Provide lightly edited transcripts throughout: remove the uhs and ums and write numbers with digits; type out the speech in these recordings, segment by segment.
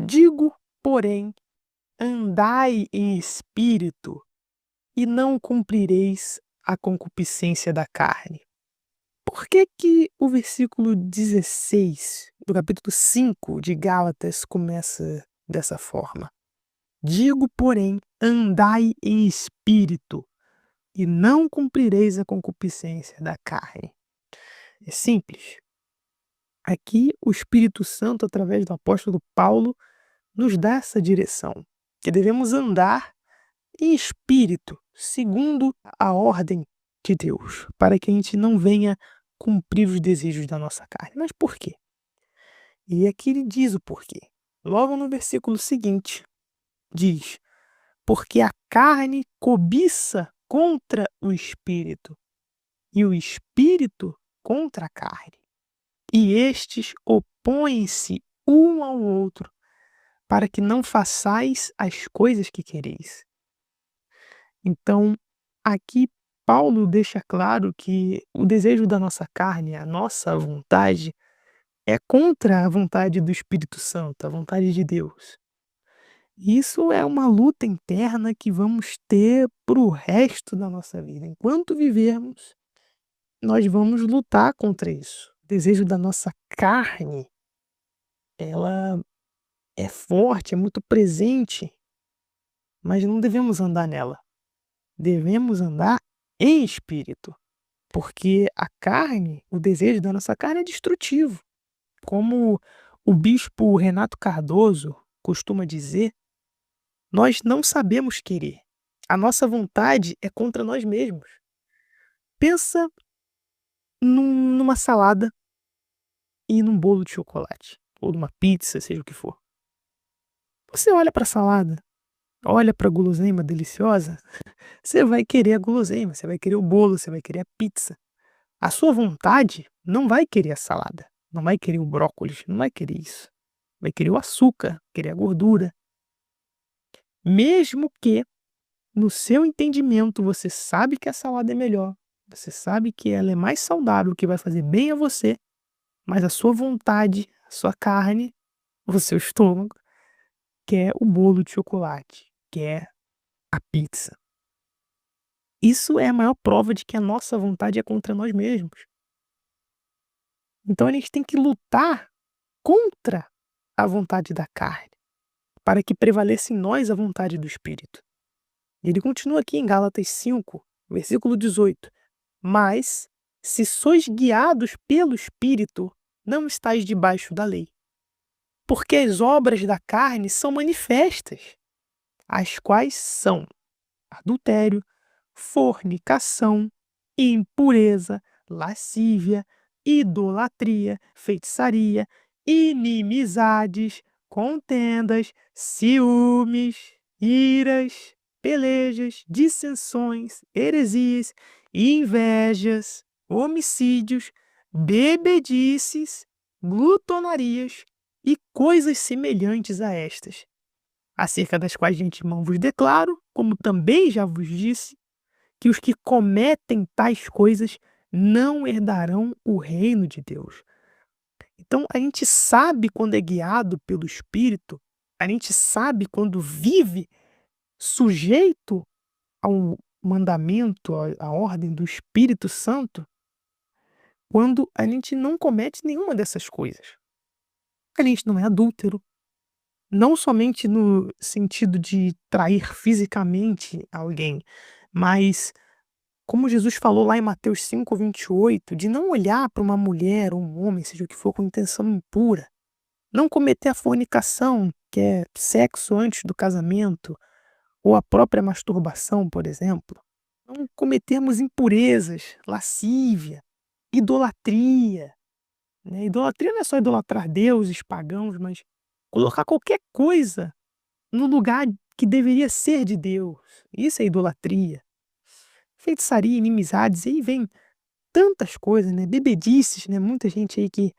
Digo, porém, andai em espírito, e não cumprireis a concupiscência da carne. Por que que o versículo 16 do capítulo 5 de Gálatas começa dessa forma? Digo, porém, andai em espírito, e não cumprireis a concupiscência da carne. É simples. Aqui o Espírito Santo, através do apóstolo Paulo, nos dá essa direção, que devemos andar em espírito, segundo a ordem de Deus, para que a gente não venha cumprir os desejos da nossa carne. Mas por quê? E aqui ele diz o porquê. Logo no versículo seguinte, diz: porque a carne cobiça contra o espírito, e o espírito contra a carne. E estes opõem-se um ao outro, para que não façais as coisas que quereis. Então, aqui Paulo deixa claro que o desejo da nossa carne, a nossa vontade, é contra a vontade do Espírito Santo, a vontade de Deus. Isso é uma luta interna que vamos ter para o resto da nossa vida. Enquanto vivermos, nós vamos lutar contra isso. O desejo da nossa carne, ela é forte, é muito presente, mas não devemos andar nela. Devemos andar em espírito, porque a carne, o desejo da nossa carne é destrutivo. Como o bispo Renato Cardoso costuma dizer, nós não sabemos querer. A nossa vontade é contra nós mesmos. Pensa numa salada e num bolo de chocolate, ou numa pizza, seja o que for. Você olha para a salada, olha para a guloseima deliciosa, você vai querer a guloseima, você vai querer o bolo, você vai querer a pizza. A sua vontade não vai querer a salada, não vai querer o brócolis, não vai querer isso. Vai querer o açúcar, querer a gordura. Mesmo que, no seu entendimento, você sabe que a salada é melhor, você sabe que ela é mais saudável, que vai fazer bem a você, mas a sua vontade, a sua carne, o seu estômago, quer o bolo de chocolate, quer a pizza. Isso é a maior prova de que a nossa vontade é contra nós mesmos. Então a gente tem que lutar contra a vontade da carne, para que prevaleça em nós a vontade do Espírito. E ele continua aqui em Gálatas 5, versículo 18. Mas, se sois guiados pelo Espírito, não estáis debaixo da lei. Porque as obras da carne são manifestas, as quais são adultério, fornicação, impureza, lascívia, idolatria, feitiçaria, inimizades, contendas, ciúmes, iras, pelejas, dissensões, heresias, invejas, homicídios, bebedices, glutonarias e coisas semelhantes a estas, acerca das quais de antemão vos declaro, como também já vos disse, que os que cometem tais coisas não herdarão o reino de Deus. Então a gente sabe quando é guiado pelo Espírito, a gente sabe quando vive sujeito ao mandamento, à ordem do Espírito Santo, quando a gente não comete nenhuma dessas coisas. A gente não é adúltero, não somente no sentido de trair fisicamente alguém, mas como Jesus falou lá em Mateus 5:28, de não olhar para uma mulher ou um homem, seja o que for, com intenção impura. Não cometer a fornicação, que é sexo antes do casamento, ou a própria masturbação, por exemplo. Não cometermos impurezas, lascívia, idolatria, né? Idolatria não é só idolatrar deuses pagãos, mas colocar qualquer coisa no lugar que deveria ser de Deus. Isso é idolatria. Feitiçaria, inimizades, e aí vem tantas coisas, né? Bebedices, né? Muita gente aí que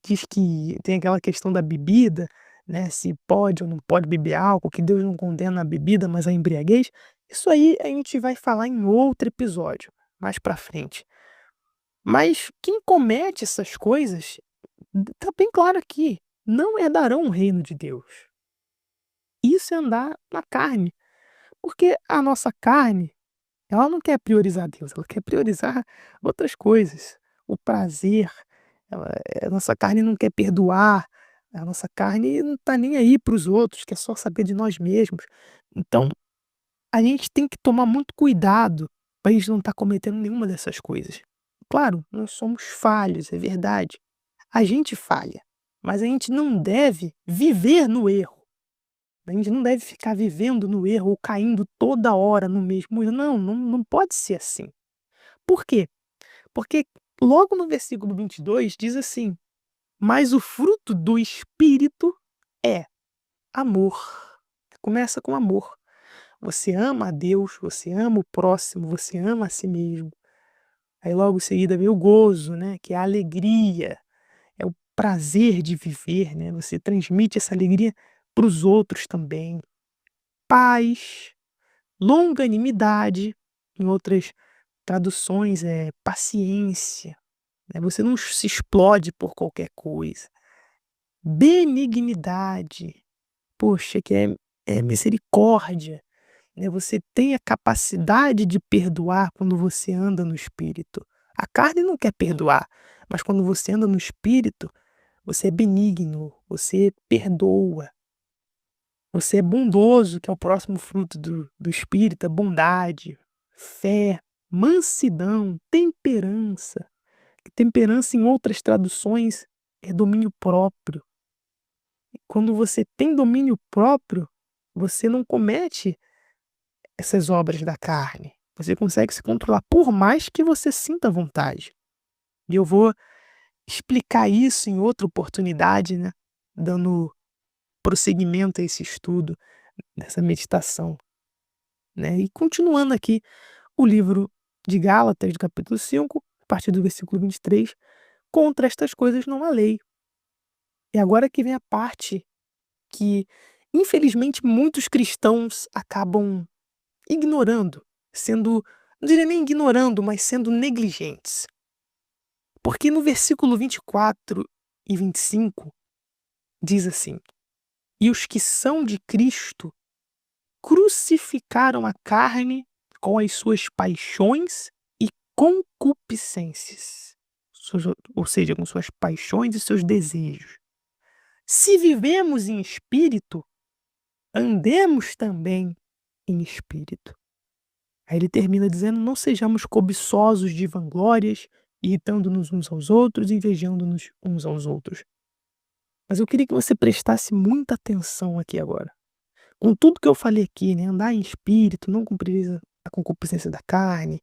diz que tem aquela questão da bebida, né? Se pode ou não pode beber álcool, que Deus não condena a bebida, mas a embriaguez. Isso aí a gente vai falar em outro episódio, mais pra frente. Mas quem comete essas coisas, tá bem claro aqui. não herdarão o reino de Deus. Isso é andar na carne, porque a nossa carne, ela não quer priorizar Deus, ela quer priorizar outras coisas, o prazer, a nossa carne não quer perdoar, a nossa carne não está nem aí para os outros, quer só saber de nós mesmos. Então, a gente tem que tomar muito cuidado para a gente não estar cometendo nenhuma dessas coisas. Claro, nós somos falhos, é verdade. A gente falha, mas a gente não deve viver no erro. A gente não deve ficar vivendo no erro ou caindo toda hora no mesmo erro. Não, não pode ser assim. Por quê? Porque logo no versículo 22 diz assim: "Mas o fruto do Espírito é amor". Começa com amor. Você ama a Deus, você ama o próximo, você ama a si mesmo. Aí logo em seguida vem o gozo, né, que é a alegria, é o prazer de viver, né, você transmite essa alegria para os outros também. Paz, longanimidade, em outras traduções é paciência, né, você não se explode por qualquer coisa. Benignidade, poxa, que é misericórdia, né, você tem a capacidade de perdoar quando você anda no Espírito. A carne não quer perdoar, mas quando você anda no Espírito, você é benigno, você perdoa, você é bondoso, que é o próximo fruto do Espírito, a bondade, fé, mansidão, temperança. Temperança, em outras traduções, é domínio próprio. Quando você tem domínio próprio, você não comete essas obras da carne. Você consegue se controlar, por mais que você sinta vontade. E eu vou explicar isso em outra oportunidade, né, dando prosseguimento a esse estudo, nessa meditação, né. E continuando aqui, o livro de Gálatas, do capítulo 5, a partir do versículo 23, "contra estas coisas não há lei". E agora que vem a parte que, infelizmente, muitos cristãos acabam ignorando, sendo, não diria nem ignorando, mas sendo negligentes. Porque no versículo 24 e 25 diz assim: "E os que são de Cristo crucificaram a carne com as suas paixões e concupiscências", ou seja, com suas paixões e seus desejos. "Se vivemos em espírito, andemos também em espírito". Aí ele termina dizendo: "Não sejamos cobiçosos de vanglórias, irritando-nos uns aos outros, invejando-nos uns aos outros". Mas eu queria que você prestasse muita atenção aqui agora. Com tudo que eu falei aqui, né, andar em espírito, não cumprir a concupiscência da carne,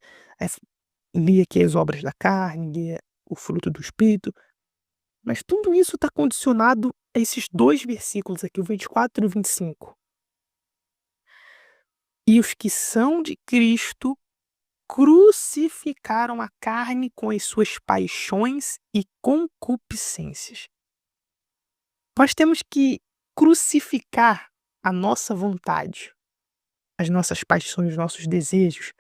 li aqui as obras da carne, li o fruto do espírito, mas tudo isso está condicionado a esses 2 versículos aqui, o 24 e o 25. "E os que são de Cristo crucificaram a carne com as suas paixões e concupiscências". Nós temos que crucificar a nossa vontade, as nossas paixões, os nossos desejos,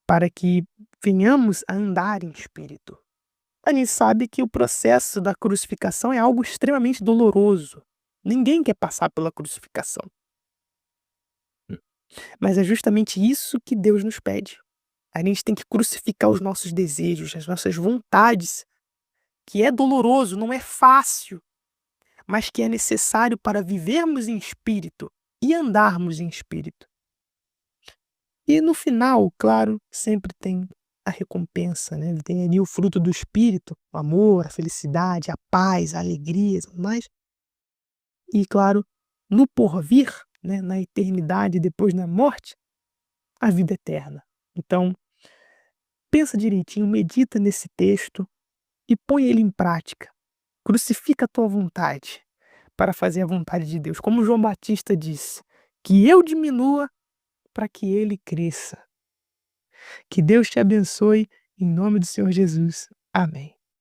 para que venhamos a andar em espírito. A gente sabe que o processo da crucificação é algo extremamente doloroso. Ninguém quer passar pela crucificação. Mas é justamente isso que Deus nos pede. A gente tem que crucificar os nossos desejos, as nossas vontades, que é doloroso, não é fácil, mas que é necessário para vivermos em espírito e andarmos em espírito. E no final, claro, sempre tem a recompensa, né? Tem ali o fruto do espírito, o amor, a felicidade, a paz, a alegria e tudo mais. E claro, no porvir, né, na eternidade, depois da morte, a vida eterna. Então, pensa direitinho, medita nesse texto e põe ele em prática. Crucifica a tua vontade para fazer a vontade de Deus. Como João Batista disse, que eu diminua para que ele cresça. Que Deus te abençoe em nome do Senhor Jesus. Amém.